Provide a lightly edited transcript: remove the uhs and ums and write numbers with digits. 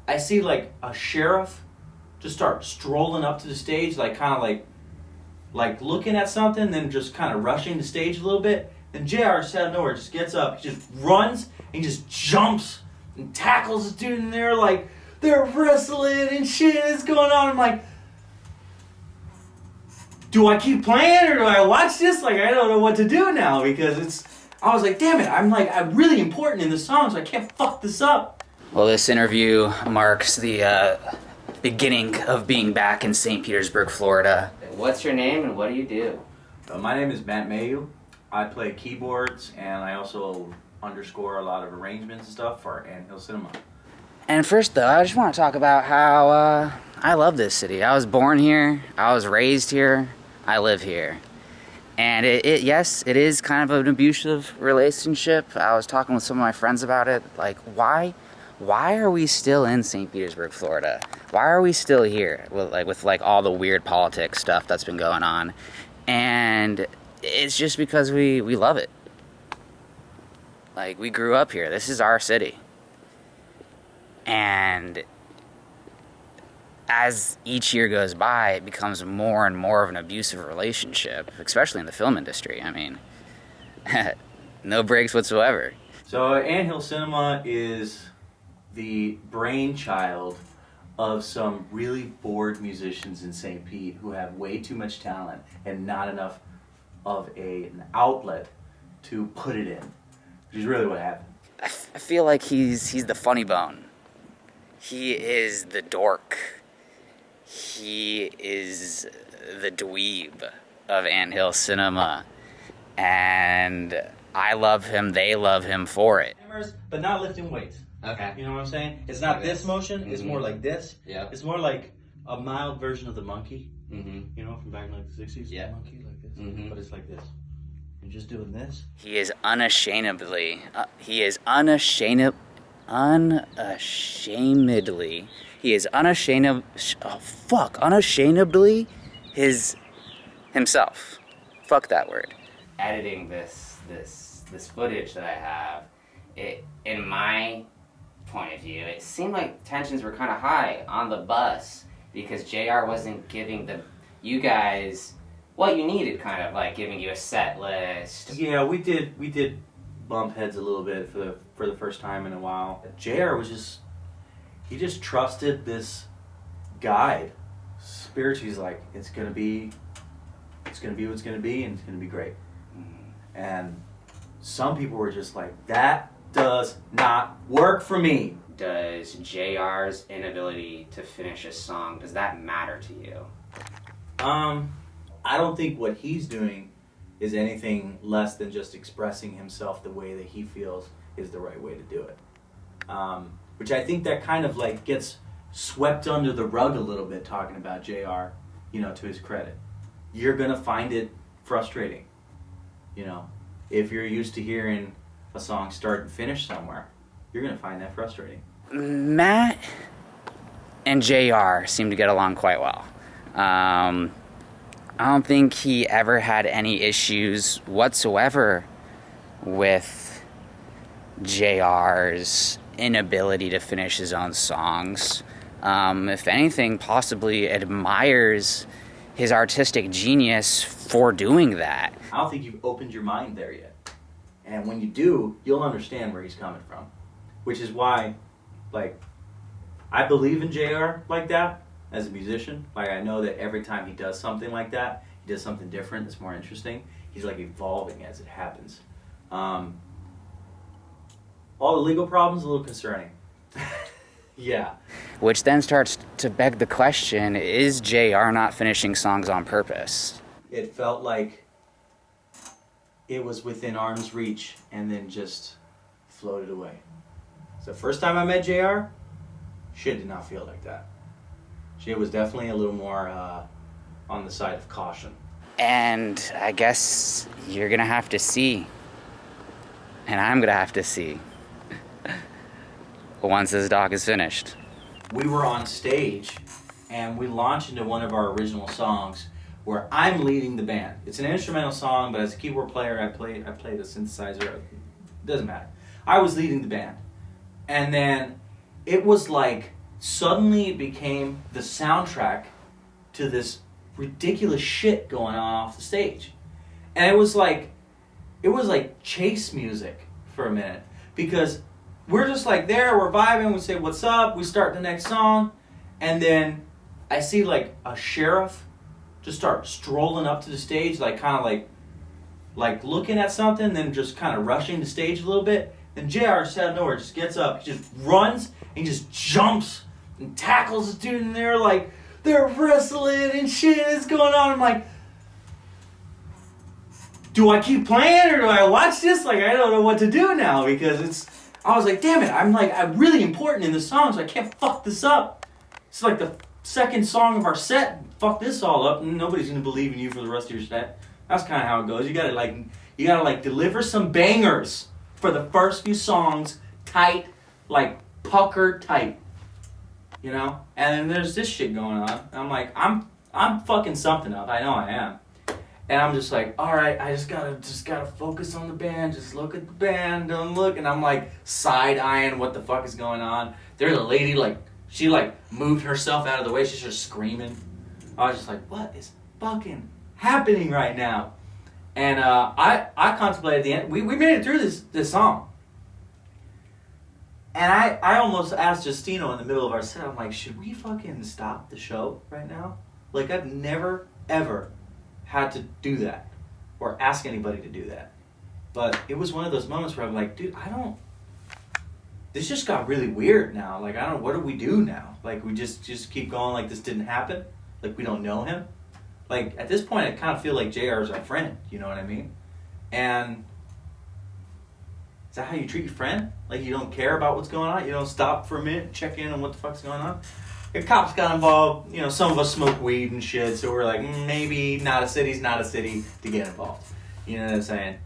I see like a sheriff just start strolling up to the stage, like kind of like looking at something, then just kind of rushing the stage a little bit. Then JR just out of nowhere just gets up, he just runs, and he just jumps and tackles the dude in there like they're wrestling and shit is going on. I'm like, do I keep playing or do I watch this? Like, I don't know what to do now because I was like, damn it, I'm really important in this song, so I can't fuck this up. Well, this interview marks the beginning of being back in St. Petersburg, Florida. What's your name and what do you do? My name is Matt Mayu. I play keyboards and I also underscore a lot of arrangements and stuff for Anthill Cinema. And first, though, I just want to talk about how I love this city. I was born here, I was raised here, I live here. And yes, it is kind of an abusive relationship. I was talking with some of my friends about it. Like, why are we still in St. Petersburg, Florida? Why are we still here with all the weird politics stuff that's been going on? And it's just because we love it. Like, we grew up here. This is our city. And as each year goes by, it becomes more and more of an abusive relationship, especially in the film industry. I mean, no breaks whatsoever. So Anthill Cinema is the brainchild of some really bored musicians in St. Pete who have way too much talent and not enough of an outlet to put it in, which is really what happened. I feel like he's the funny bone. He is the dork. He is the dweeb of Anthill Cinema. And I love him, they love him for it. But not lifting weights. Okay. You know what I'm saying? It's not this motion, it's more like this. Yeah. It's more like a mild version of the monkey. Mm-hmm. You know, from back in like the 60s? Yeah. The monkey like this. Mm-hmm. But it's like this. You're just doing this. He is unashamedly himself. Fuck that word. Editing this footage that I have, it, in my point of view, it seemed like tensions were kind of high on the bus because JR wasn't giving you guys what you needed, kind of like giving you a set list. Yeah, we did bump heads a little bit for the first time in a while. JR was just trusted this guide. Spiritually, he's like, it's gonna be what it's gonna be, and it's gonna be great. And some people were just like, that does not work for me. Does JR's inability to finish a song, does that matter to you? I don't think what he's doing is anything less than just expressing himself the way that he feels is the right way to do it. Which I think that kind of like gets swept under the rug a little bit talking about JR, you know, to his credit. You're gonna find it frustrating, you know. If you're used to hearing a song start and finish somewhere, you're gonna find that frustrating. Matt and JR seem to get along quite well. I don't think he ever had any issues whatsoever with JR's inability to finish his own songs. If anything, possibly admires his artistic genius for doing that. I don't think you've opened your mind there yet. And when you do, you'll understand where he's coming from. Which is why, like, I believe in JR like that as a musician. Like, I know that every time he does something like that, he does something different that's more interesting. He's like evolving as it happens. All the legal problems, a little concerning. Yeah. Which then starts to beg the question, is JR not finishing songs on purpose? It felt like it was within arm's reach and then just floated away. So the first time I met JR, shit did not feel like that. Shit was definitely a little more on the side of caution. And I guess you're gonna have to see, and I'm gonna have to see, once this doc is finished. We were on stage and we launched into one of our original songs where I'm leading the band. It's an instrumental song, but as a keyboard player, I played a synthesizer. It doesn't matter. I was leading the band. And then it was like suddenly it became the soundtrack to this ridiculous shit going on off the stage. And it was like chase music for a minute, because we're just like there, we're vibing, we say what's up, we start the next song, and then I see like a sheriff just start strolling up to the stage, like kind of like looking at something, then just kind of rushing the stage a little bit. Then JR just out of nowhere just gets up, he just runs, and he just jumps and tackles the dude in there, like they're wrestling and shit is going on. I'm like, do I keep playing or do I watch this? Like, I don't know what to do now, because I was like, damn it, I'm really important in this song, so I can't fuck this up. It's like the second song of our set, fuck this all up, and nobody's gonna believe in you for the rest of your set. That's kind of how it goes. You gotta deliver some bangers for the first few songs, tight, like pucker tight, you know. And then there's this shit going on. And I'm like, I'm fucking something up. I know I am. And I'm just like, all right, I just gotta focus on the band. Just look at the band, don't look. And I'm like side eyeing what the fuck is going on. There's a lady she moved herself out of the way. She's just screaming. I was just like, what is fucking happening right now? And I contemplated the end. We made it through this song. And I almost asked Justino in the middle of our set, I'm like, should we fucking stop the show right now? Like, I've never, ever had to do that or ask anybody to do that. But it was one of those moments where I'm like, dude, this just got really weird now. Like, what do we do now? Like, we just keep going like this didn't happen? Like, we don't know him? Like, at this point, I kind of feel like JR is our friend, you know what I mean? And is that how you treat your friend? Like, you don't care about what's going on? You don't stop for a minute, check in on what the fuck's going on? The cops got involved, you know, some of us smoke weed and shit, so we're like, maybe not a city's not a city to get involved. You know what I'm saying?